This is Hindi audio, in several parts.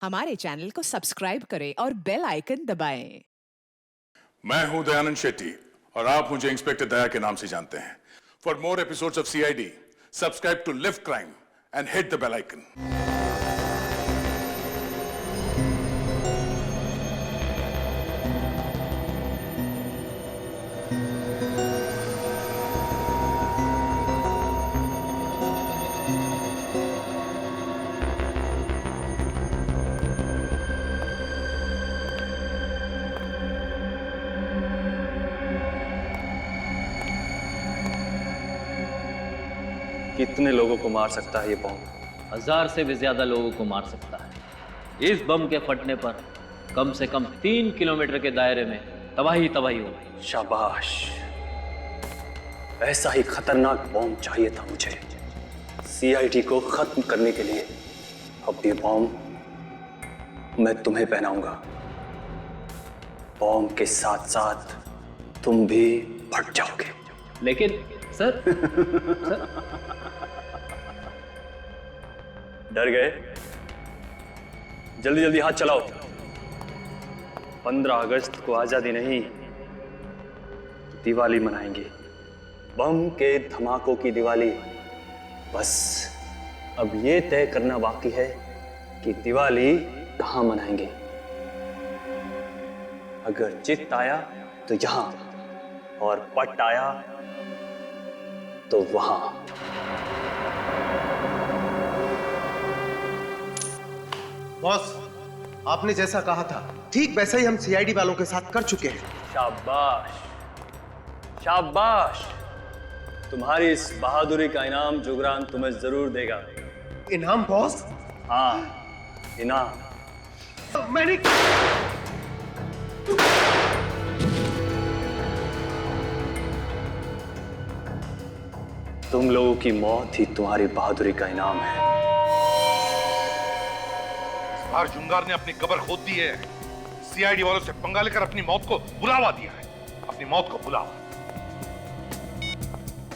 हमारे चैनल को सब्सक्राइब करें और बेल आइकन दबाएं। मैं हूं दयानंद शेट्टी और आप मुझे इंस्पेक्टर दया के नाम से जानते हैं। For more episodes of CID, subscribe to live crime and hit the bell icon. कितने लोगों को मार सकता है ये बम? 1000 से भी ज्यादा लोगों को मार सकता है। इस बम के फटने पर कम से कम 3 किलोमीटर के दायरे में तबाही तबाही होगी। शाबाश, ऐसा ही खतरनाक बम चाहिए था मुझे सीआईडी को खत्म करने के लिए। अब ये बम मैं तुम्हें पहनाऊंगा। बम के साथ साथ तुम भी फट जाओगे। लेकिन सर, डर गए? जल्दी जल्दी हाथ चलाओ। 15 अगस्त को आजादी नहीं, दिवाली मनाएंगे। बम के धमाकों की दिवाली। बस अब ये तय करना बाकी है कि दिवाली कहां मनाएंगे। अगर चित्त आया तो यहां, और पट आया तो वहां। बॉस, आपने जैसा कहा था ठीक वैसा ही हम सीआईडी वालों के साथ कर चुके हैं। शाबाश शाबाश, तुम्हारी इस बहादुरी का इनाम जुगरान तुम्हें जरूर देगा। इनाम बॉस? हाँ, इनाम। मैंने तुम लोगों की मौत ही तुम्हारी बहादुरी का इनाम है। बार जुंगार ने अपनी कब्र खोद दी है। सीआईडी वालों से पंगा लेकर अपनी मौत को बुलावा दिया है। अपनी मौत को बुलावा।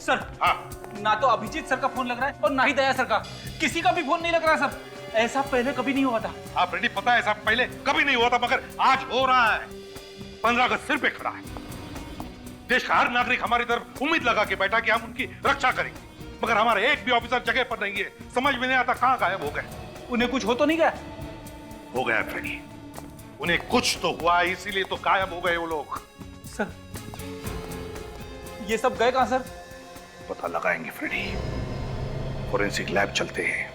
सर, हाँ, ना तो अभिजीत सर का फोन लग रहा है और ना ही दया सर का। किसी का भी फोन नहीं लग रहा सर। ऐसा पहले कभी नहीं हुआ था। हाँ फ्रेडी, पता है ऐसा पहले कभी नहीं हुआ था, मगर आज हो रहा है। 15 अगस्त सिर पे खड़ा है। देश का हर नागरिक हमारी तरफ उम्मीद लगा के बैठा कि हम उनकी रक्षा करेंगे, मगर हमारे एक भी ऑफिसर जगह पर नहीं है। समझ में नहीं आता कहां गायब हो गए। उन्हें कुछ हो तो नहीं गया? हो गया फ्रेडी, उन्हें कुछ तो हुआ, इसीलिए तो गायब हो गए वो लोग। सर, ये सब गए कहां सर? पता लगाएंगे फ्रेडी। फोरेंसिक लैब चलते हैं,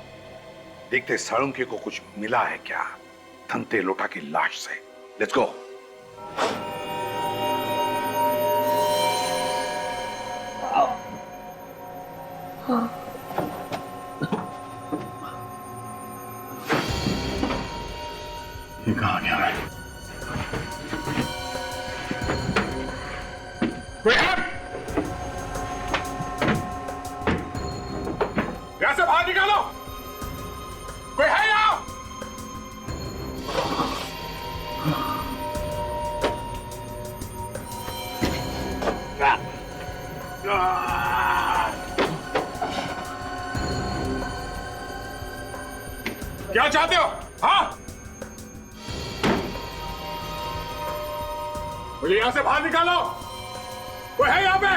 देखते साळुंके को कुछ मिला है क्या धनते लोटा की लाश से। Let's go. ये कहां गया है? कोई है? यहां से बाहर निकालो। कोई है यहाँ? क्या चाहते हो? हाँ, मुझे यहां से बाहर निकालो। कोई है यहां पे?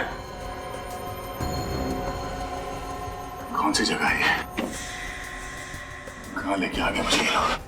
कौन सी जगह है ये? कहां लेके आ गए मुझे ये लोग?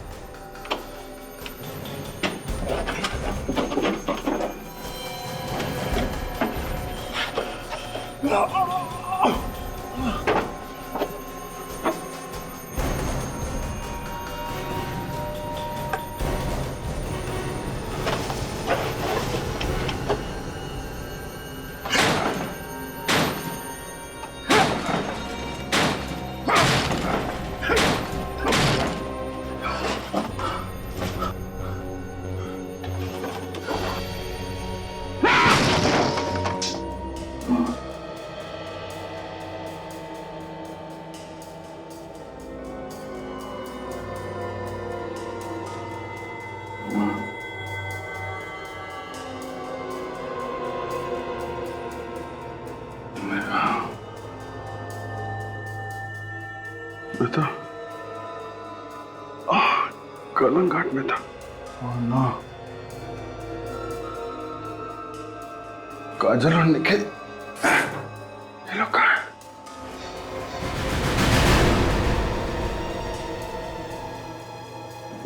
बेटा, कर्लन घाट में था। Oh no. काजल और निखिल ये लोग कहाँ हैं?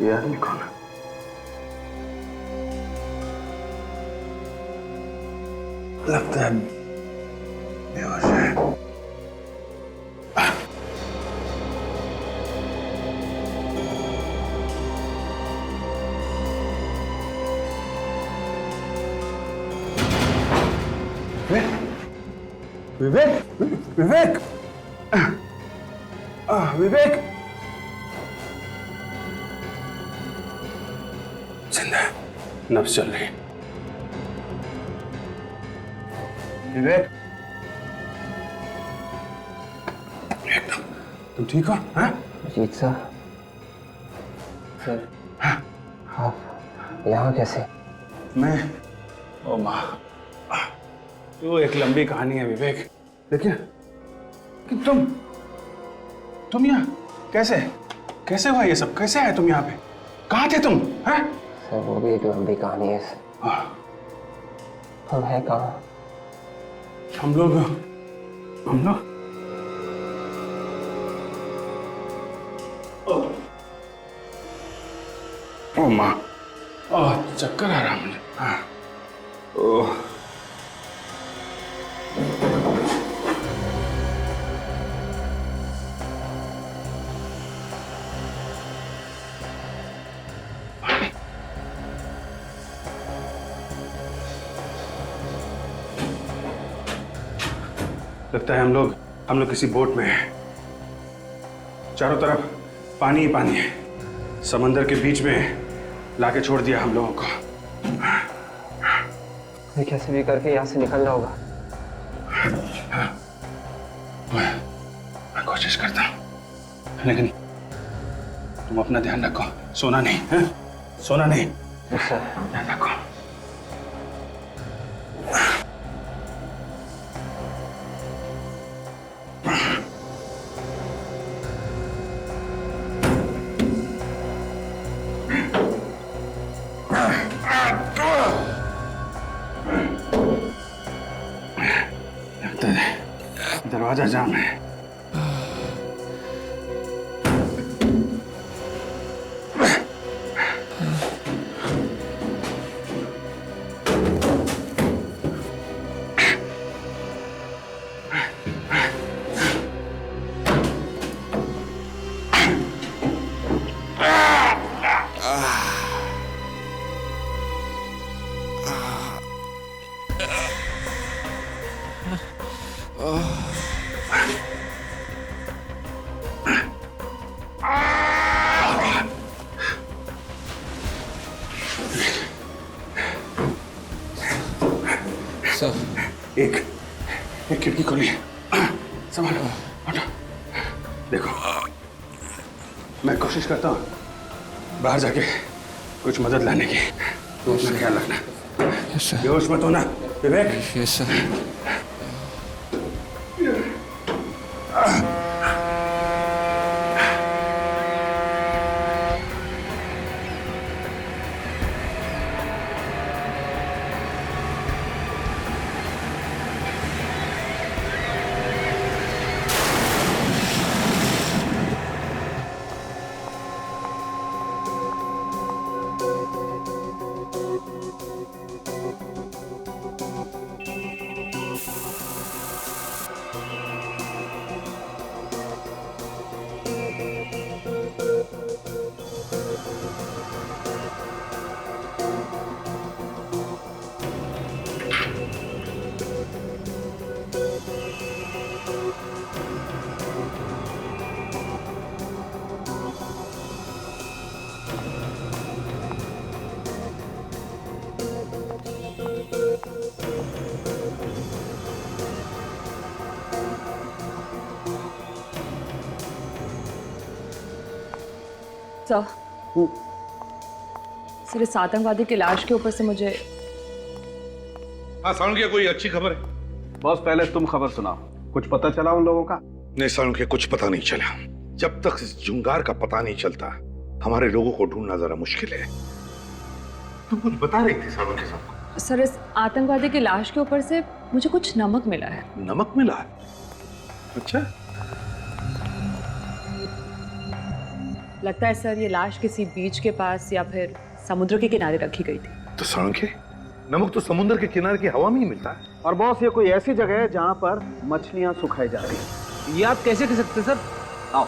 ये आदमी कौन है? लगता है बेहोश है। विवेक, विवेक, विवेक जिंदा है, नब्ज चल रही है। विवेक, एकदम तुम ठीक हो? हाँ? जीत सर, आप यहाँ कैसे? मैं, ओ माँ, तो एक लंबी कहानी है विवेक, लेकिन तुम यहाँ कैसे कैसे हुआ ये सब? कैसे आए तुम यहाँ पे? कहाँ थे तुम? हैं? सर वो भी एक लंबी कहानी है सर। हम हैं कहाँ? हम लोग ओ माँ, ओह चक्कर आ रहा मुझे। हाँ, ओह लगता है हम लोग किसी बोट में हैं। चारों तरफ पानी ही पानी है। समंदर के बीच में लाके छोड़ दिया हम लोगों को। हमें कैसे भी करके यहाँ से निकलना होगा। मैं कोशिश करता हूँ, लेकिन तुम अपना ध्यान रखो, सोना नहीं है? सोना नहीं। सर ध्यान रखो। दरवाजा जाम है। एक खिड़की खोली है। संभालो, हटो। देखो, मैं कोशिश करता हूँ बाहर जाके कुछ मदद लाने की। तुम अपना ख्याल रखना। बेहोश मत होना विवेक। Yes sir. सर इस आतंकवादी की लाश के ऊपर से मुझे हाँ सालुंखिया, कोई अच्छी खबर है? बॉस पहले तुम खबर सुनाओ, कुछ पता चला उन लोगों का? नहीं सालुंखिया, कुछ पता नहीं चला। जब तक इस जुंगार का पता नहीं चलता हमारे लोगों को ढूंढना जरा मुश्किल है। तुम कुछ बता रही थी सारों के साथ। सर, इस आतंकवादी की लाश के ऊपर से मुझे कुछ नमक मिला है। नमक मिला है? अच्छा। लगता है सर ये लाश किसी बीच के पास या फिर समुद्र के किनारे रखी गई थी। तो सारंगे, नमक तो समुद्र के किनारे की हवा में ही मिलता है। और बॉस, ये कोई ऐसी जगह है जहां पर मछलियां सुखाई जा रही हैं। ये आप कैसे कह सकते सर? आओ,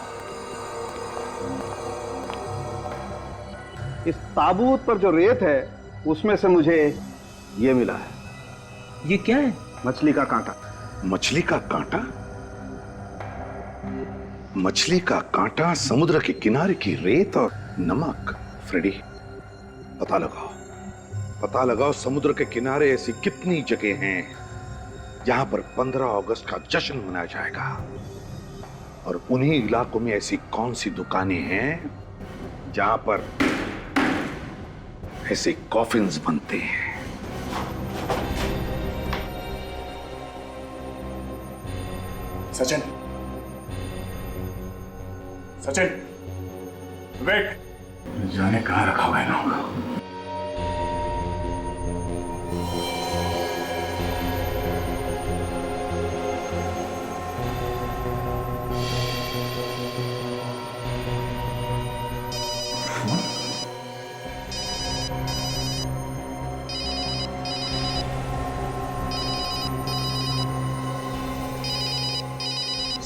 इस ताबूत पर जो रेत है उसमें से मुझे ये मिला है। ये क्या है? मछली का कांटा। मछली का कांटा? मछली का कांटा, समुद्र के किनारे की रेत और नमक। फ्रेडी, पता लगाओ, पता लगाओ समुद्र के किनारे ऐसी कितनी जगह हैं जहां पर 15 अगस्त का जश्न मनाया जाएगा, और उन्हीं इलाकों में ऐसी कौन सी दुकानें हैं जहां पर ऐसे कॉफिन्स बनते हैं। सचिन, सचिन, विवेक, जाने कहां रखा हुआ है ना।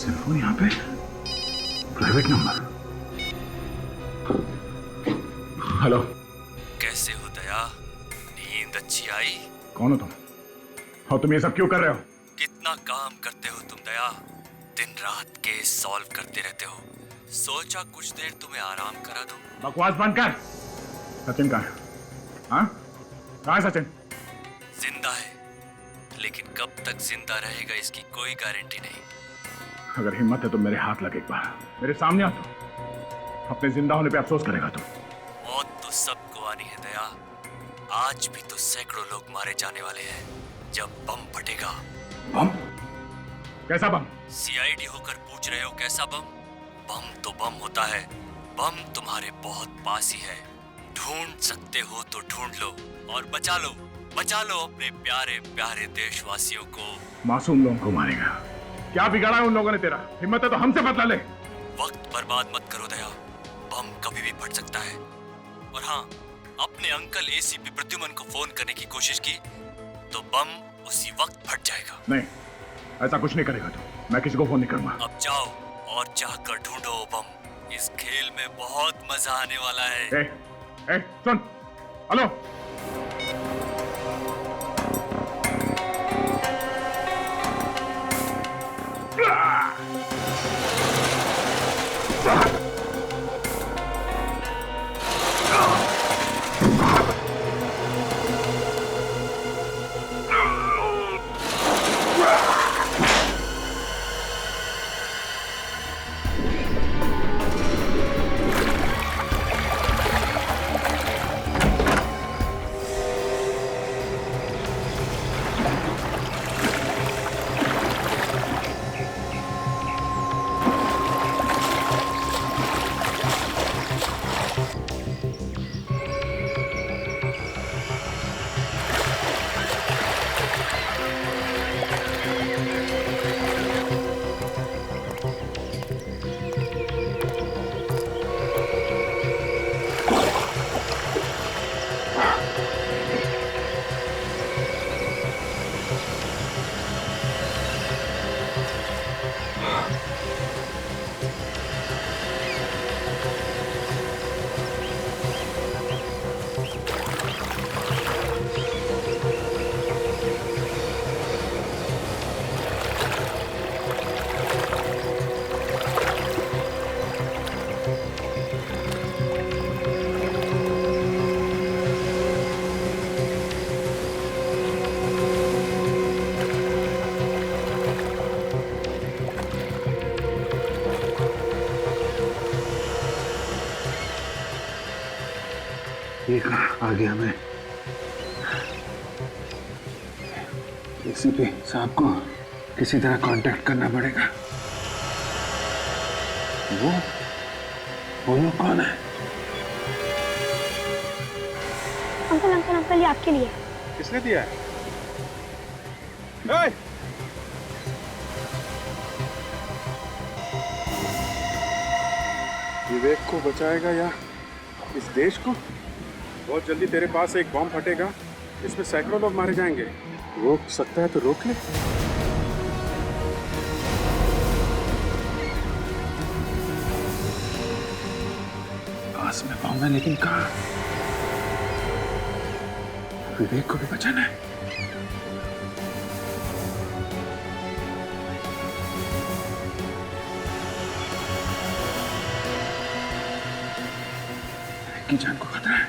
सेलफोन यहाँ पे, प्राइवेट नंबर। हेलो, कैसे हो दया? नींद अच्छी आई? कौन हो तुम? और तुम ये सब क्यों कर रहे हो? कितना काम करते हो तुम दया, दिन रात केस सॉल्व करते रहते हो। सोचा कुछ देर तुम्हें आराम करा दूं। बकवास बंद कर। सचिन कहाँ है? हाँ, कहाँ है सचिन? जिंदा है, लेकिन कब तक जिंदा रहेगा इसकी कोई गारंटी नहीं। अगर हिम्मत है तो मेरे हाथ लगे, एक बार मेरे सामने आ। तो अपने जिंदा होने पे अफसोस करेगा तू। मौत तो सबको आनी है दया। आज भी तो सैकड़ों लोग मारे जाने वाले हैं जब बम फटेगा। बम? कैसा बम? सीआईडी होकर पूछ रहे हो कैसा बम? बम तो बम होता है। बम तुम्हारे बहुत पास ही है। ढूंढ सकते हो तो ढूंढ लो और बचा लो, बचा लो अपने प्यारे प्यारे देशवासियों को। मासूम लोगों को मारेगा? क्या बिगाड़ा है उन लोगों ने तेरा? हिम्मत है तो हमसे बदला ले। वक्त बर्बाद मत करो दया, बम कभी भी फट सकता है। और हाँ, अपने अंकल एसीपी प्रद्युमन को फोन करने की कोशिश की तो बम उसी वक्त फट जाएगा। नहीं, ऐसा कुछ नहीं करेगा तू। मैं किसी को फोन नहीं करूंगा। अब जाओ और जाकर ढूंढो बम। इस खेल में बहुत मजा आने वाला है। सुन, हेलो, ये कहाँ आ गया मैं? एसीपी साहब को किसी तरह कांटेक्ट करना पड़ेगा। वो लोग कौन है? अंकल अंकल अंकल, ये आपके लिए। किसने दिया है? विवेक को बचाएगा या इस देश को? बहुत जल्दी तेरे पास एक बॉम्ब फटेगा, इसमें सैकड़ों लोग मारे जाएंगे। रोक सकता है तो रोक ले। पास में बॉम्ब है, लेकिन कहाँ? विवेक को भी बचाना है। की जान को खतरा है,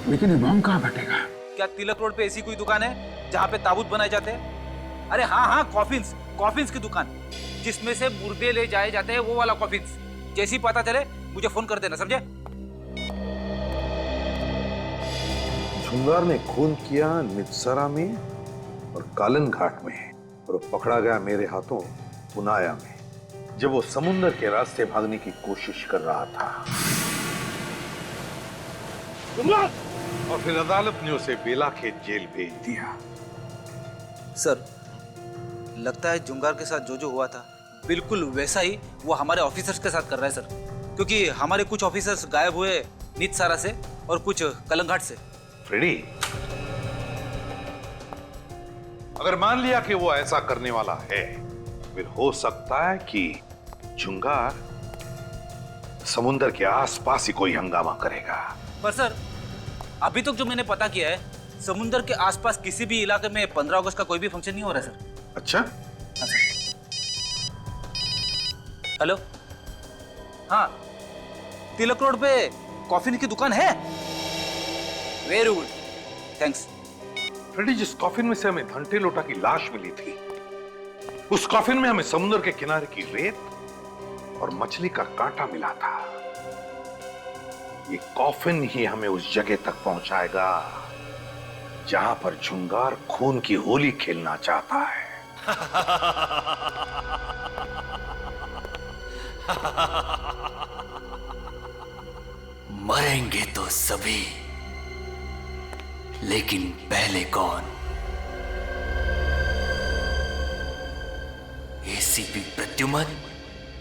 लेकिन ये बॉम्ब कहाँ फटेगा? क्या तिलक रोड पे ऐसी कोई दुकान है जहाँ पे ताबूत बनाए जाते हैं? अरे हाँ हाँ, कॉफिन्स की दुकान, जिसमें से मुर्दे ले जाए जाते हैं, वो वाला कॉफिन्स। जैसी पता चले मुझे फोन कर देना, समझे? झुंगार ने खून किया नित्सरा में और कालन घाट में, और पकड़ा गया मेरे हाथों पुनाया में, जब वो समुद्र के रास्ते भागने की कोशिश कर रहा था। और फिर अदालत ने उसे बेलाखेत जेल भेज दिया। सर, लगता है जुंगार के साथ जो हुआ था बिल्कुल वैसा ही वो हमारे ऑफिसर्स के साथ कर रहा है सर, क्योंकि हमारे कुछ ऑफिसर्स गायब हुए नित्सारा से और कुछ कलंघाट से। फ्रेडी, अगर मान लिया कि वो ऐसा करने वाला है, फिर हो सकता है कि झुंगार समुद्र के आसपास ही कोई हंगामा करेगा। पर सर, अभी तक जो मैंने पता किया है, समुद्र के आसपास किसी भी इलाके में 15 अगस्त का कोई भी फंक्शन नहीं हो रहा है सर। अच्छा? हाँ सर। हेलो, हाँ, तिलक रोड पे कॉफिन की दुकान है। Very good, thanks. फ्रेडी, जिस कॉफिन में से हमें घंटे लोटा की लाश मिली थी, उस कॉफिन में हमें समुद्र के किनारे की रेत और मछली का कांटा मिला था। ये कॉफिन ही हमें उस जगह तक पहुंचाएगा जहां पर झुंगार खून की होली खेलना चाहता है। मरेंगे तो सभी, लेकिन पहले कौन? एसीपी प्रद्युमन,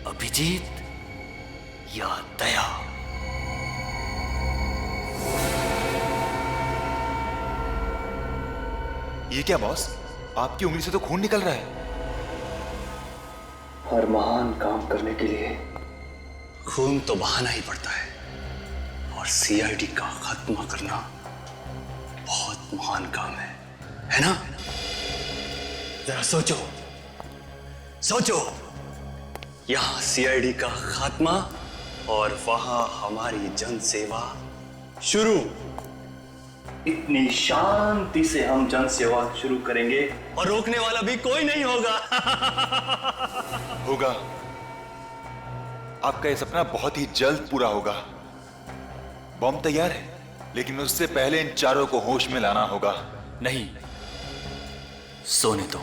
अभिजीत या दया? ये क्या बॉस, आपकी उंगली से तो खून निकल रहा है। हर महान काम करने के लिए खून तो बहाना ही पड़ता है, और सीआईडी का खात्मा करना बहुत महान काम है ना? जरा सोचो, यहां सीआईडी का खात्मा और वहां हमारी जन सेवा शुरू। इतनी शांति से हम जन सेवा शुरू करेंगे और रोकने वाला भी कोई नहीं होगा। होगा। आपका यह सपना बहुत ही जल्द पूरा होगा। बॉम्ब तैयार है, लेकिन उससे पहले इन चारों को होश में लाना होगा। नहीं, सोने दो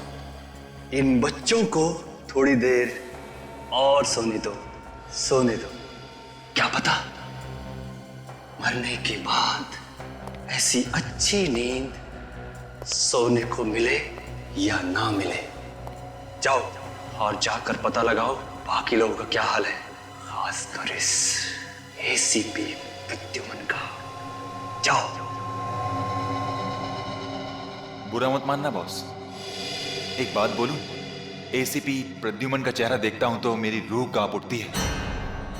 इन बच्चों को, थोड़ी देर और सोने दो। क्या पता मरने के बाद ऐसी अच्छी नींद सोने को मिले या ना मिले। जाओ और जाकर पता लगाओ बाकी लोगों का क्या हाल है, खासकर इस एसीपी प्रद्युमन का। जाओ। बुरा मत मानना बॉस, एक बात बोलूं? एसीपी प्रद्युमन का चेहरा देखता हूं तो मेरी रूह कांप उठती है।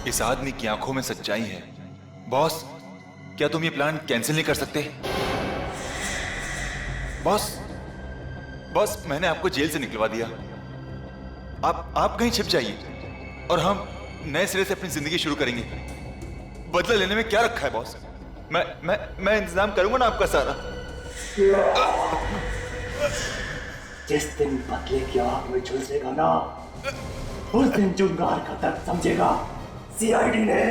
इस आदमी की आंखों में सच्चाई है। बॉस, क्या तुम ये प्लान कैंसिल नहीं कर सकते? बॉस, मैंने आपको जेल से निकलवा दिया। आप कहीं छिप जाइए और हम नए सिरे से अपनी जिंदगी शुरू करेंगे। बदला लेने में क्या रखा है बॉस? मैं इंतजाम करूंगा ना आपका सारा। जिस दिन बदले की आग में झुलसेगा ना, उस दिन जुंगार का दर्द समझेगा। सीआईडी ने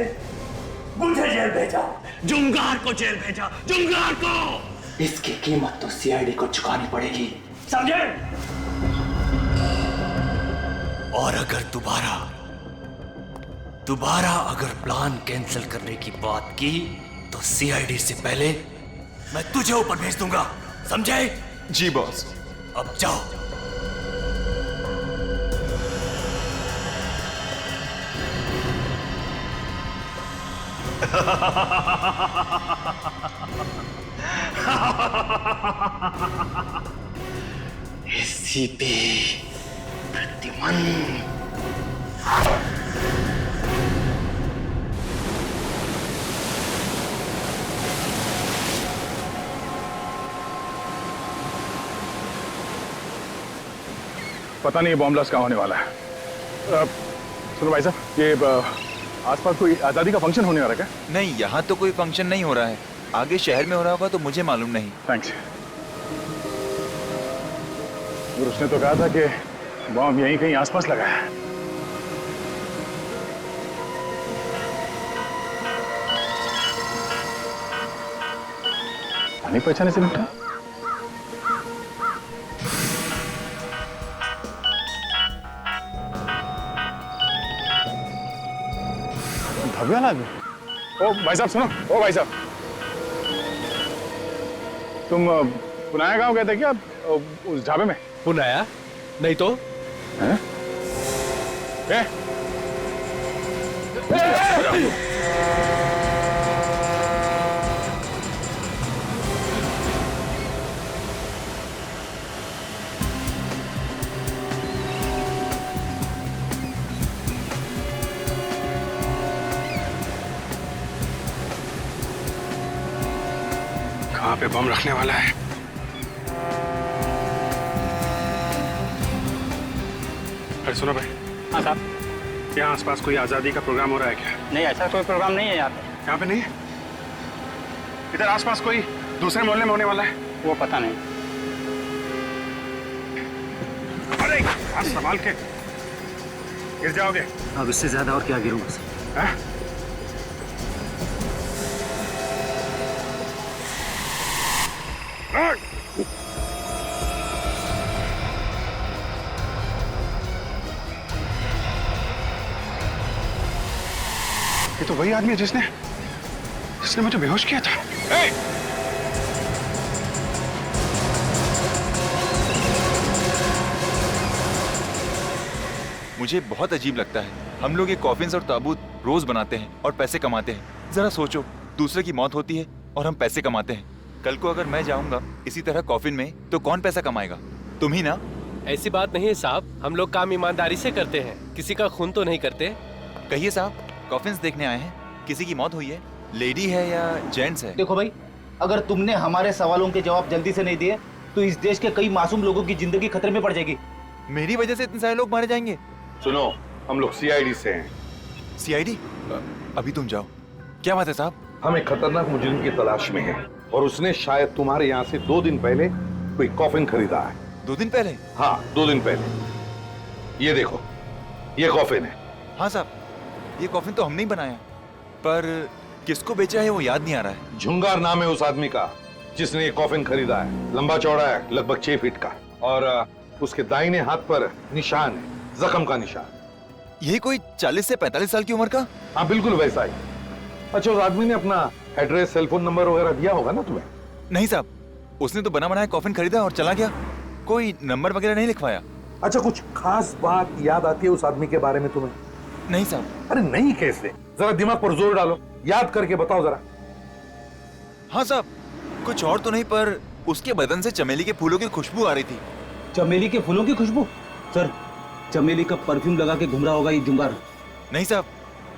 मुझे जेल भेजा, जुंगार को जेल भेजा, जुंगार को। इसकी कीमत तो सीआईडी को चुकानी पड़ेगी, समझे? और अगर दोबारा अगर प्लान कैंसिल करने की बात की तो सीआईडी से पहले मैं तुझे ऊपर भेज दूंगा, समझे? जी बॉस। अब जाओ। एसीपी प्रद्युमन। पता नहीं ये बॉम्ब ब्लास्ट कहाँ होने वाला है। सुनो भाई साहब, ये आसपास कोई आजादी का फंक्शन होने वाला है क्या? नहीं, यहाँ तो कोई फंक्शन नहीं हो रहा है। आगे शहर में हो रहा होगा तो मुझे मालूम नहीं। थैंक्स। उसने तो कहा था कि बॉम्ब यहीं कहीं आसपास लगा है। नहीं पहचाने से लगता। भव्य वाला आदमी। ओ भाई साहब सुनो, ओ भाई साहब, तुम पुनाया गांव गए थे क्या उस ढाबे में? पुनाया? नहीं तो। हैं? कहाँ पे बम रखने वाला है? अरे सुनो भाई। हाँ साहब। यहाँ आसपास कोई आजादी का प्रोग्राम हो रहा है क्या? नहीं, ऐसा कोई प्रोग्राम नहीं है यहाँ पे। यहाँ पे नहीं है? इधर आसपास कोई दूसरे मोहल्ले में होने वाला है? वो पता नहीं। अरे हाथ संभाल के, गिर जाओगे। अब इससे ज्यादा और क्या गिरूंगा सर? हाँ? ये तो वही आदमी है जिसने मुझे बेहोश किया था। ए! मुझे बहुत अजीब लगता है। हम लोग ये कॉफिन्स और ताबूत रोज बनाते हैं और पैसे कमाते हैं। जरा सोचो, दूसरे की मौत होती है और हम पैसे कमाते हैं। कल को अगर मैं जाऊंगा इसी तरह कॉफिन में तो कौन पैसा कमाएगा? तुम ही ना। ऐसी बात नहीं है साहब, हम लोग काम ईमानदारी से करते हैं, किसी का खून तो नहीं करते। कहिए साहब, कॉफिन्स देखने आए हैं, किसी की मौत हुई है? लेडी है या जेंट्स है? देखो भाई, अगर तुमने हमारे सवालों के जवाब जल्दी से नहीं दिए तो इस देश के कई मासूम लोगों की जिंदगी खतरे में पड़ जाएगी। मेरी वजह से इतने सारे लोग मारे जाएंगे? सुनो, हम लोग सीआईडी से हैं। सीआईडी? अभी तुम जाओ। क्या बात है साहब? हम एक खतरनाक मुजरिम की तलाश में हैं और उसने शायद तुम्हारे यहाँ से 2 दिन पहले कोई कॉफिन खरीदा है। 2 दिन पहले? हाँ, 2 दिन पहले। ये देखो, ये कॉफिन है। हाँ साहब, ये कॉफिन तो हमने ही बनाया, पर किसको बेचा है वो याद नहीं आ रहा है। झुंगार नाम है उस आदमी का जिसने ये कॉफिन खरीदा है। लंबा चौड़ा है, लगभग 6 फीट का, और उसके दाहिने हाथ पर निशान है, जख्म का निशान। ये कोई 40 से 45 साल की उम्र का? हाँ, बिल्कुल वैसा ही। अच्छा, उस आदमी ने अपना एड्रेस, सेलफोन नंबर वगैरह दिया होगा ना तुम्हें? नहीं साहब, उसने तो बना बनाया कॉफिन खरीदा और चला गया, कोई नंबर वगैरह नहीं लिखवाया। अच्छा, कुछ खास बात याद आती है उस आदमी के बारे में तुम्हें? नहीं साहब। अरे नहीं कैसे? जरा दिमाग पर जोर डालो, याद करके बताओ जरा। हाँ साहब, कुछ और तो नहीं, पर उसके बदन से चमेली के फूलों की खुशबू आ रही थी। चमेली के फूलों की खुशबू? सर, चमेली का परफ्यूम लगा के घूम रहा होगा ये जुंगार। नहीं साहब,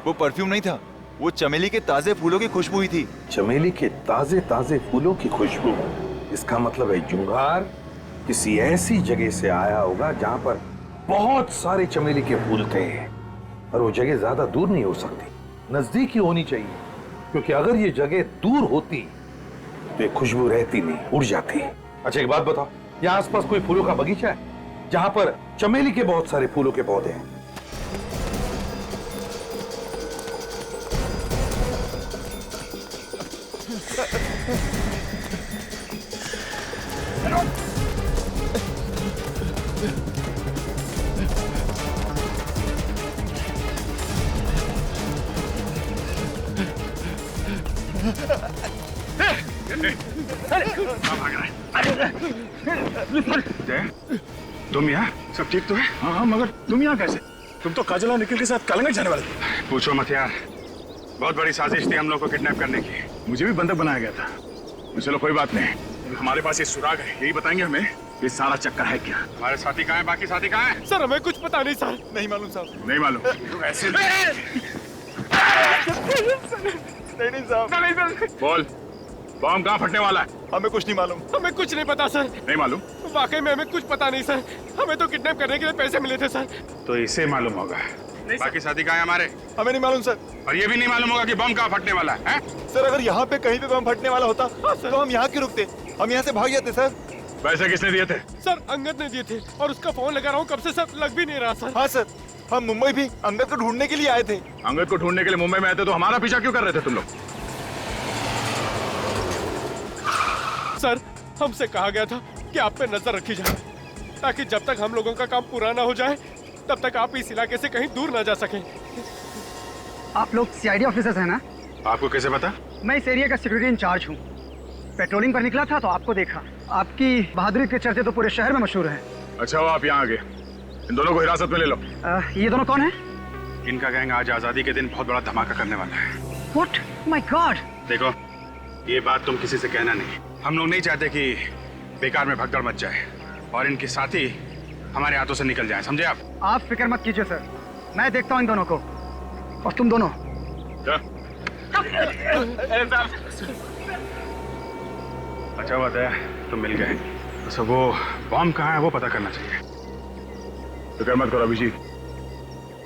वो परफ्यूम नहीं था, वो चमेली के ताजे फूलों की खुशबू ही थी। चमेली के ताजे ताजे फूलों की खुशबू? इसका मतलब है जुंगार किसी ऐसी जगह से आया होगा जहां पर बहुत सारे चमेली के फूल थे, और वो जगह ज्यादा दूर नहीं हो सकती, नजदीक ही होनी चाहिए, क्योंकि अगर ये जगह दूर होती तो ये खुशबू रहती नहीं, उड़ जाती। अच्छा, एक बात बताओ, यहाँ आसपास कोई फूलों का बगीचा है जहां पर चमेली के बहुत सारे फूलों के पौधे हैं? तुम यहाँ सब ठीक तो है? हाँ, मगर तुम यहाँ कैसे? तुम तो काजल और निखिल के साथ कलंगट जाने वाले थे। पूछो मत यार, बहुत बड़ी साजिश थी हम लोग को किडनैप करने की। मुझे भी बंधक बनाया गया था। चलो कोई बात नहीं, हमारे पास ये सुराग है, यही बताएंगे हमें ये सारा चक्कर है क्या। हमारे साथी कहाँ हैं? बाकी साथी कहाँ हैं? सर हमें कुछ पता नहीं सर। नहीं मालूम साहब। नहीं मालूम? तो ऐसे नहीं साहब। बोल, बॉम्ब कहाँ फटने वाला है? हमें कुछ नहीं मालूम। हमें कुछ नहीं पता सर। नहीं मालूम? वाकई में हमें कुछ पता नहीं सर। हमें तो किडनैप करने के लिए पैसे मिले थे सर। तो इसे मालूम होगा। बाकी साथी कहाँ हैं हमारे? हमें नहीं मालूम सर। और ये भी नहीं मालूम होगा कि बम कहाँ फटने वाला है? सर अगर यहाँ पे कहीं पे बम फटने वाला होता तो हम यहाँ क्यों रुकते? हम यहाँ से भाग जाते सर। पैसे किसने दिए थे? सर अंगद ने दिए थे और उसका फोन लगा रहा हूँ कब से सर, लग भी नहीं रहा सर। हाँ सर, हम मुंबई भी अंगद को ढूंढने के लिए आए थे। अंगद को ढूंढने के लिए मुंबई में आए थे तो हमारा पीछा क्यों कर रहे थे तुम लोग? सर हमसे कहा गया था कि आप पे नजर रखी जाए ताकि जब तक हम लोगों का काम पूरा ना हो जाए तब तक आप इस इलाके से कहीं दूर ना जा सकें। आप लोग सीआईडी ऑफिसर्स हैं ना? आपको कैसे पता? मैं इस एरिया का सिक्योरिटी इंचार्ज हूँ। पेट्रोलिंग पर निकला था तो आपको देखा। आपकी बहादुरी के चर्चे तो पूरे शहर में मशहूर हैं। अच्छा वो आप यहाँ आ गए, इन दोनों को हिरासत में ले लो। ये दोनों कौन है? इनका गैंग आज आजादी के दिन बहुत बड़ा धमाका करने वाला है। What? My God! देखो ये बात तुम किसी से कहना नहीं। हम लोग नहीं चाहते कि बेकार में भगदड़ मच जाए और इनके साथी हमारे हाथों से निकल जाए, समझे आप? आप फिक्र मत कीजिए सर, मैं देखता हूँ इन दोनों को। और तुम दोनों अच्छा बात है तुम मिल गए। तो वो बॉम्ब कहाँ है वो पता करना चाहिए। फिक्र मत करो अभिजीत,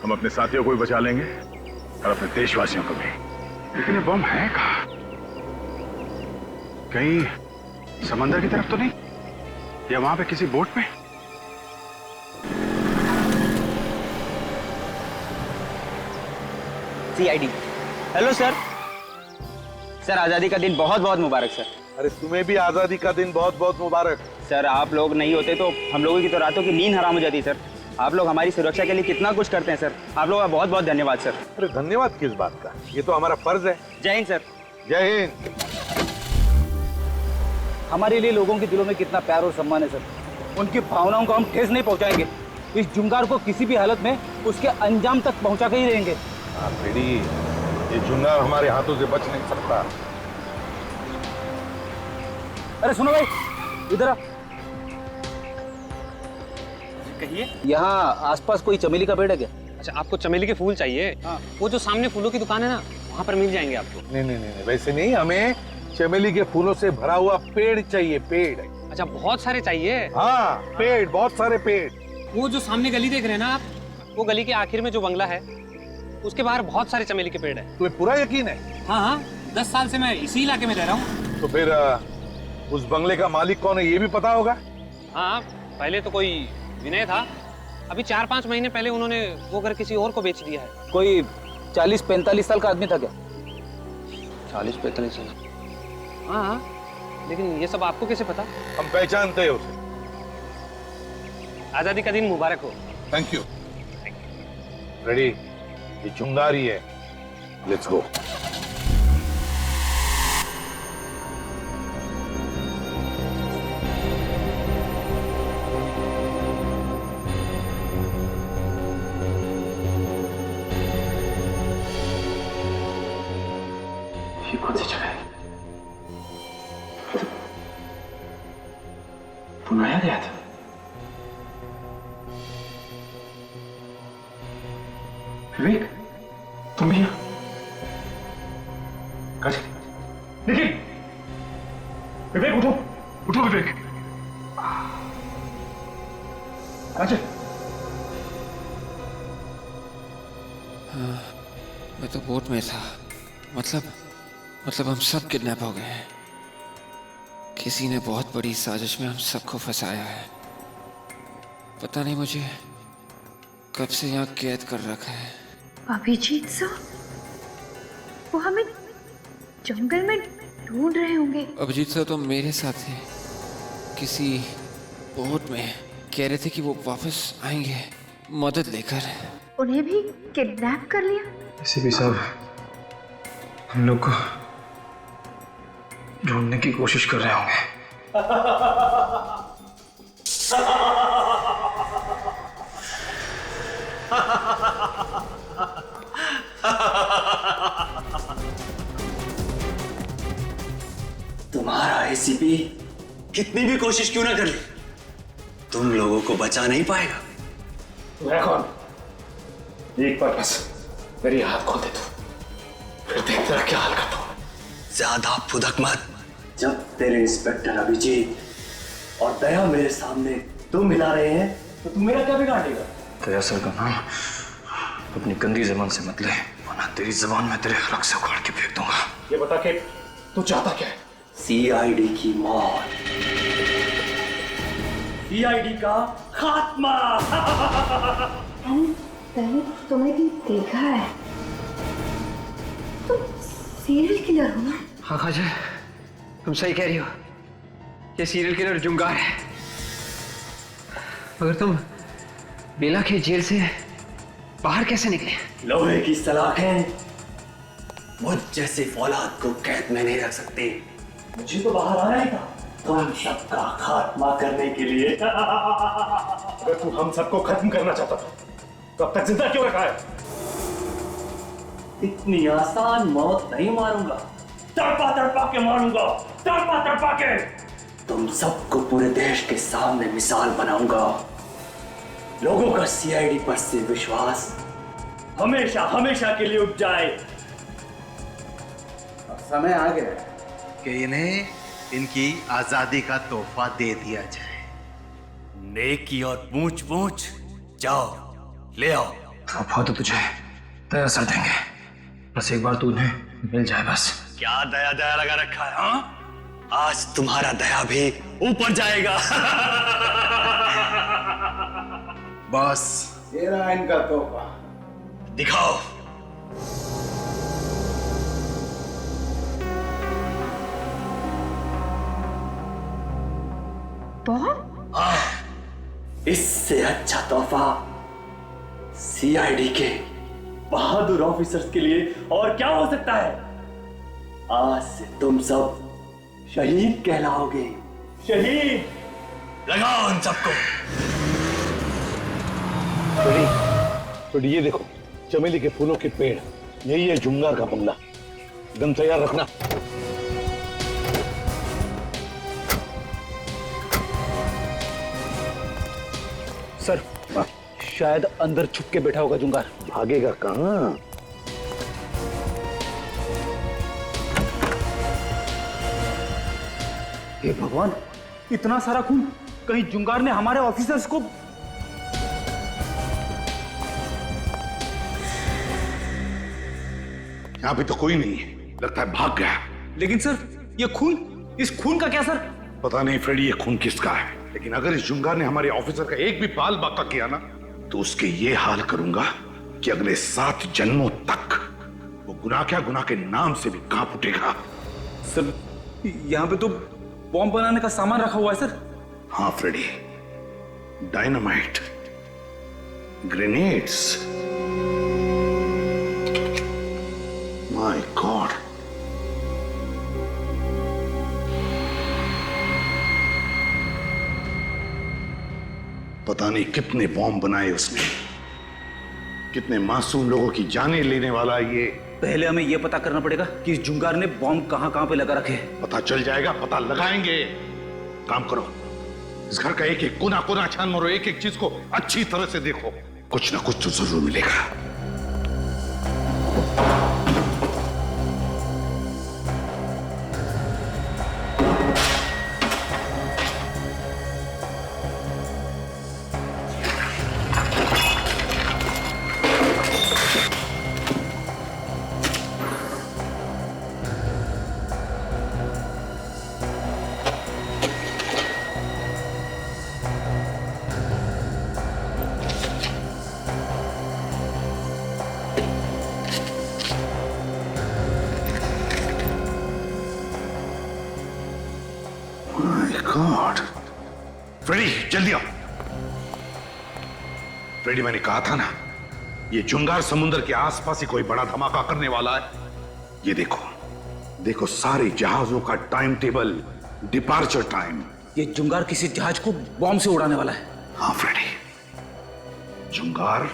हम अपने साथियों को भी बचा लेंगे और अपने देशवासियों को भी। लेकिन ये बॉम्ब है कहाँ? कहीं समंदर की तरफ तो नहीं, या वहां पे किसी बोट में? सीआईडी। Hello sir. सर आजादी का दिन बहुत बहुत मुबारक सर। अरे तुम्हें भी आजादी का दिन बहुत बहुत मुबारक। सर आप लोग नहीं होते तो हम लोगों की तो रातों की नींद हराम हो जाती सर। आप लोग हमारी सुरक्षा के लिए कितना कुछ करते हैं सर। आप लोगों का बहुत बहुत धन्यवाद सर। अरे धन्यवाद किस बात का, ये तो हमारा फर्ज है। जय हिंद सर। जय हिंद। हमारे लिए लोगों के दिलों में कितना प्यार और सम्मान है सर। उनकी भावनाओं को हम ठेस नहीं पहुंचाएंगे। इस जुंगार को किसी भी हालत में उसके अंजाम तक पहुंचा के ही रहेंगे। बेटी, ये जुंगार हमारे हाथों से बच नहीं सकता। अरे सुनो भाई, इधर आ। कहिए। यहाँ आसपास कोई चमेली का पेड़ है क्या? अच्छा आपको चमेली के फूल चाहिए? हाँ। वो जो सामने फूलों की दुकान है ना, वहाँ पर मिल जाएंगे आपको। नहीं नहीं नहीं, वैसे नहीं, हमें चमेली के फूलों से भरा हुआ पेड़ चाहिए। पेड़? अच्छा बहुत सारे चाहिए? हाँ पेड़, बहुत सारे पेड़। वो जो सामने गली देख रहे हैं ना आप, वो गली के आखिर में जो बंगला है उसके बाहर बहुत सारे चमेली के पेड़ है। तुम्हें पूरा यकीन है? हाँ हाँ, 10 साल से मैं इसी इलाके में रह रहा हूँ। तो फिर उस बंगले का मालिक कौन है ये भी पता होगा? हाँ पहले तो कोई विनय था, अभी 4-5 महीने पहले उन्होंने वो घर किसी और को बेच दिया है। कोई 40-45 साल का आदमी था क्या? 40-45 साल? हाँ हाँ, लेकिन ये सब आपको कैसे पता? हम पहचानते हैं उसे। आजादी का दिन मुबारक हो। Thank you. रेडी? ये चुंगारी है। Let's go. ये कौन सी जगह है? बनाया गया था। विवेक, तुम भी यहाँ? काजल, निखिल, विवेक उठो, उठो विवेक। काजल। हाँ, मैं तो बोट में था। मतलब हम सब किडनैप हो गए हैं। किसी ने बहुत बड़ी साजिश में हम सबको फंसाया है। पता नहीं मुझे कब से यहाँ कैद कर रखा है। अभिजीत सर, वो हमें जंगल में ढूंढ रहे होंगे। अभिजीत सर तो मेरे साथ थे, किसी बोट में। कह रहे थे कि वो वापस आएंगे मदद लेकर। उन्हें भी किडनैप कर लिया? एसीपी साहब, हम लोग को ढूंढने की कोशिश कर रहे होंगे। तुम्हारा एसीपी कितनी भी कोशिश क्यों ना कर ली, तुम लोगों को बचा नहीं पाएगा। तू है कौन? एक बार बस मेरी हाथ खोल दे तू, फिर देख तेरा क्या हाल करता हूं। ज्यादा फुदक मत। जब तेरे इंस्पेक्टर अभिजीत और दया मेरे सामने तुम मिला रहे हैं तो तू मेरा क्या बिगाड़ लेगा? दया सर का नाम अपनी गंदी जबान से मत ले, वरना तेरी जबान में तेरे हलक से उखाड़ के फेंक दूंगा। ये बता के तू चाहता क्या है? सीआईडी की मौत, सीआईडी का खात्मा। मैंने तुम्हें भी देखा है, तुम सीरियल किलर हो ना? हाँ खाजा, तुम सही कह रही हो, ये सीरियल किलर जुंगार है। मगर तुम बेला के जेल से बाहर कैसे निकले? लोहे की सलाखें मुझ जैसे फौलाद को कैद में नहीं रख सकते। मुझे तो बाहर आना ही था तुम सबका खात्मा करने के लिए। अगर तू हम सबको खत्म करना चाहता था तो अब तक जिंदा क्यों रखा है? इतनी आसान मौत नहीं मारूंगा, तड़पा तड़पा के मारूंगा, तड़पा तड़पा के। तुम सबको पूरे देश के सामने मिसाल बनाऊंगा। लोगों का सीआईडी पर से विश्वास हमेशा हमेशा के लिए उठ जाए। अब समय आ गया कि इन्हें इनकी आजादी का तोहफा दे दिया जाए। नेकी और पूछ पूछ, जाओ ले आओ। तोहफा तो तुझे दया सर देंगे, बस एक बार तू उन्हें मिल जाए बस। क्या दया दया लगा रखा है? हाँ, आज तुम्हारा दया भी ऊपर जाएगा। बस ये रहा इनका तोहफा, दिखाओ। बॉम्ब? हाँ, इससे अच्छा तोहफा सीआईडी के बहादुर ऑफिसर्स के लिए और क्या हो सकता है? आज से तुम सब शहीद कहलाओगे। शहीद। लगाओ उन सबको। तो ये देखो, चमेली के फूलों के पेड़, यही है जुंगार का बंगला। गन तैयार रखना। सर, शायद अंदर छुप के बैठा होगा जुंगार। भागेगा कहां? हे भगवान, इतना सारा खून! कहीं जुंगार ने हमारे ऑफिसर्स को... यहाँ पे तो कोई नहीं है, लगता है भाग गया। लेकिन सर, ये खून, इस खून का क्या सर? पता नहीं फ्रेडी, ये खून किसका है, लेकिन अगर इस जुंगार ने हमारे ऑफिसर का एक भी बाल बाका किया ना, तो उसके ये हाल करूंगा कि अगले 7 जन्मों तक वो गुनाह क्या, गुनाह के नाम से भी कांप उठेगा। सर, यहाँ पे तो बॉम्ब बनाने का सामान रखा हुआ है सर। हाँ Freddy, dynamite, grenades. My god, पता नहीं कितने बॉम्ब बनाए उसने, कितने मासूम लोगों की जानें लेने वाला ये। पहले हमें यह पता करना पड़ेगा कि इस जुंगार ने बॉम्ब कहां पे लगा रखे। पता चल जाएगा, पता लगाएंगे। काम करो, इस घर का एक एक कोना कोना छान मारो, एक एक चीज को अच्छी तरह से देखो, कुछ ना कुछ तो जरूर मिलेगा। गॉड, फ्रेडी जल्दी आओ। फ्रेडी, मैंने कहा था ना, ये जुंगार समुद्र के आसपास ही कोई बड़ा धमाका करने वाला है। ये देखो, देखो सारे जहाजों का टाइम टेबल, डिपार्चर टाइम। ये जुंगार किसी जहाज को बॉम्ब से उड़ाने वाला है। हाँ फ्रेडी, जुंगार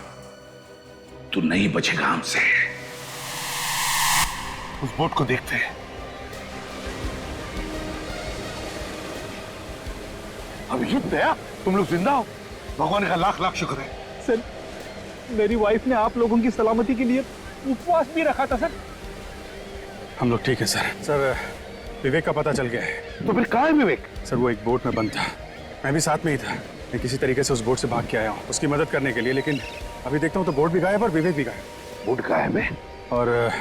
तू नहीं बचेगा हमसे। उस बोट को देखते हैं। अभिजीत दया, तुम लोग जिंदा हो, भगवान का लाख लाख शुक्र है। सर, मेरी वाइफ ने आप लोगों की सलामती के लिए उपवास भी रखा था सर। हम लोग ठीक है सर। सर, विवेक का पता चल गया है। तो फिर कहाँ है विवेक? सर, वो एक बोट में बंद था, मैं भी साथ में ही था। मैं किसी तरीके से उस बोट से भाग के आया हूँ उसकी मदद करने के लिए, लेकिन अभी देखता हूँ तो बोट भी गायब और विवेक भी गायब। बोट गायब है और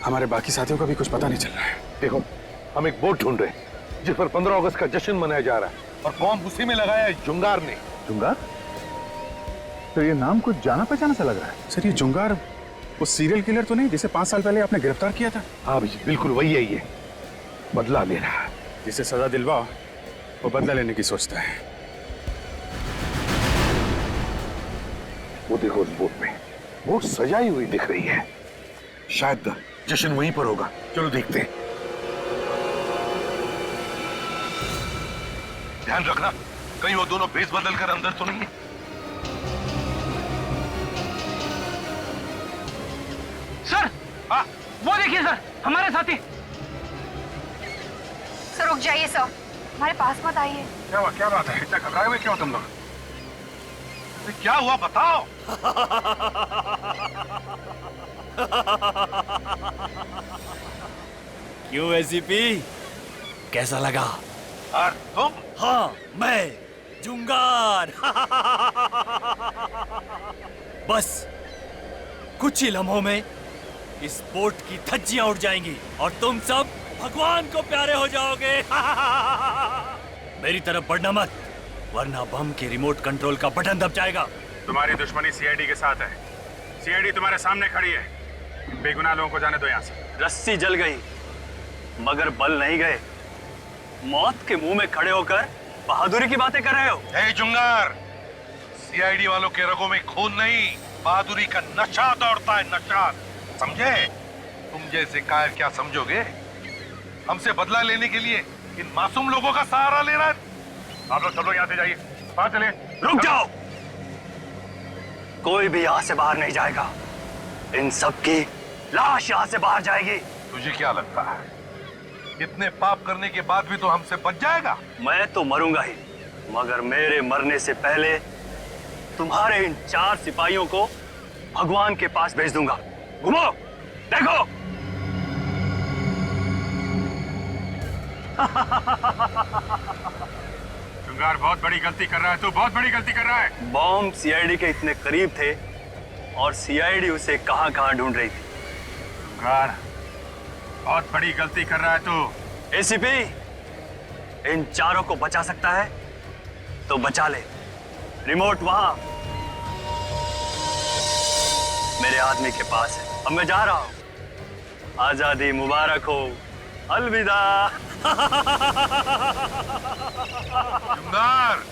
हमारे बाकी साथियों का भी कुछ पता नहीं चल रहा है। देखो, हम एक बोट ढूंढ रहे हैं जिस पर 15 अगस्त का जश्न मनाया जा रहा है, और बॉम्ब उसी में लगाया है जुंगार ने। जुंगार? तो ये नाम कुछ जाना पहचाना सा लग रहा है। सर, ये जुंगार वो सीरियल किलर तो नहीं जिसे 5 साल पहले आपने गिरफ्तार किया था? हाँ अभिजीत, बिल्कुल वही है। ये बदला ले रहा है। जिसे सजा दिलवाओ वो बदला लेने की सोचता है। वो देखो, उस बोट में बोट सजाई हुई दिख रही है। शायद जश्न वहीं पर होगा। चलो देखते हैं। ध्यान रखना कहीं वो दोनों भेस बदल कर अंदर तो नहीं है। सर, वो देखिए सर, हमारे साथी। सर रुक जाइए सर, हमारे पास मत आइए। क्या बात है? इतना घबराए हुए क्यों तुम लोग? क्या हुआ बताओ। क्यों एसीपी, कैसा लगा? और तुम? हाँ, मैं जुंगार। बस कुछ ही लम्हों में इस बोट की धज्जियां उड़ जाएंगी और तुम सब भगवान को प्यारे हो जाओगे। मेरी तरफ बढ़ना मत, वरना बम के रिमोट कंट्रोल का बटन दब जाएगा। तुम्हारी दुश्मनी सीआईडी के साथ है। सीआईडी तुम्हारे सामने खड़ी है। बेगुनाह लोगों को जाने दो यहाँ से। रस्सी जल गई मगर बल नहीं गए। मौत के मुंह में खड़े होकर बहादुरी की बातें कर रहे हो। हे जुंगार, सीआईडी वालों के रगों में खून नहीं, बहादुरी का नशा दौड़ता है, नशा। समझे? तुम जैसे कायर क्या समझोगे? हमसे बदला लेने के लिए इन मासूम लोगों का सहारा ले रहा है। आप लोग सब लोग यहाँ से जाइए, बाहर चले। रुक जाओ, कोई भी यहाँ से बाहर नहीं जाएगा। इन सब की लाश यहाँ से बाहर जाएगी। तुझे क्या लगता है इतने पाप करने के बाद भी तो हमसे बच जाएगा? मैं तो मरूंगा ही, मगर मेरे मरने से पहले तुम्हारे इन 4 सिपाहियों को भगवान के पास भेज दूंगा। घुमो, देखो। जुंगार, बहुत बड़ी गलती कर रहा है तू, बहुत बड़ी गलती कर रहा है। बॉम्ब सीआईडी के इतने करीब थे और सीआईडी उसे कहां-कहां ढूंढ रही थी। जुंगार, बहुत बड़ी गलती कर रहा है तू। एसीपी, इन 4 को बचा सकता है तो बचा ले। रिमोट वहां मेरे आदमी के पास है। अब मैं जा रहा हूं। आजादी मुबारक हो। अलविदा। जुंगार,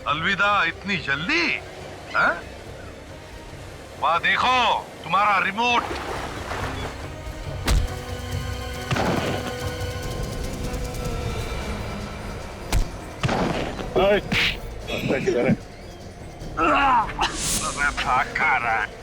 अलविदा इतनी जल्दी? हैं? वहां देखो, तुम्हारा रिमोट। किधर है? भाग खा रहा है।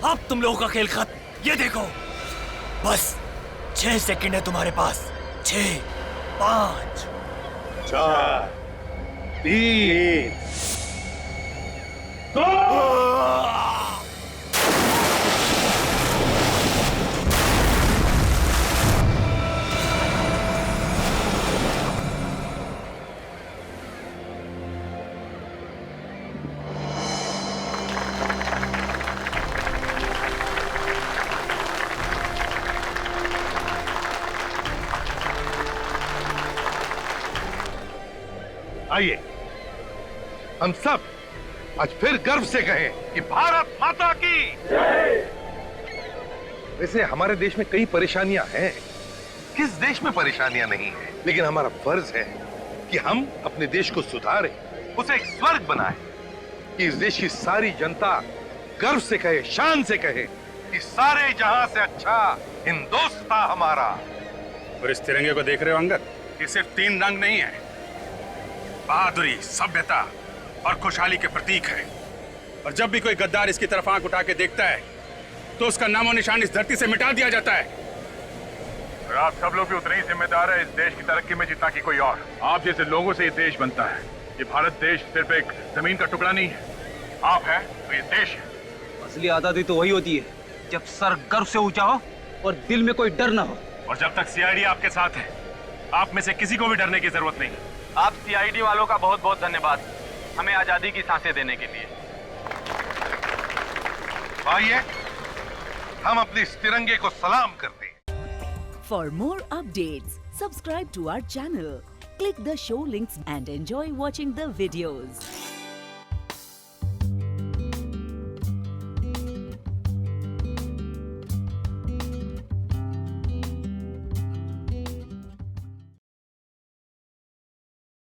अब तुम लोगों का खेल खत्म। ये देखो, बस 6 सेकंड है तुम्हारे पास। 6, 5, 4, 3, 2। आइए हम सब आज फिर गर्व से कहें कि भारत माता की जय। वैसे हमारे देश में कई परेशानियां हैं, किस देश में परेशानियां नहीं है, लेकिन हमारा फर्ज है कि हम अपने देश को सुधारें, उसे एक स्वर्ग बनाएं, कि इस देश की सारी जनता गर्व से कहे, शान से कहे कि सारे जहां से अच्छा हिंदुस्तान हमारा। और इस तिरंगे को देख रहे हो अंगद, ये सिर्फ 3 रंग नहीं है, बहादुरी, सभ्यता और खुशहाली के प्रतीक है। और जब भी कोई गद्दार इसकी तरफ आंख उठा के देखता है तो उसका नामो निशान इस धरती से मिटा दिया जाता है। और आप सब लोग भी उतने ही जिम्मेदार है इस देश की तरक्की में जितना कि कोई और। आप जैसे लोगों से ये देश बनता है। ये भारत देश सिर्फ एक जमीन का टुकड़ा नहीं है, आप हैं तो ये देश है। असली आजादी तो वही होती है जब सर गर्व से ऊंचा हो और दिल में कोई डर ना हो। और जब तक सीआईडी आपके साथ है, आप में से किसी को भी डरने की जरूरत नहीं। आप सीआईडी वालों का बहुत बहुत धन्यवाद, हमें आजादी की सांसें देने के लिए। आइए हम अपने इस तिरंगे को सलाम करते हैं। For more updates, subscribe to our channel, click the show links and enjoy watching the videos.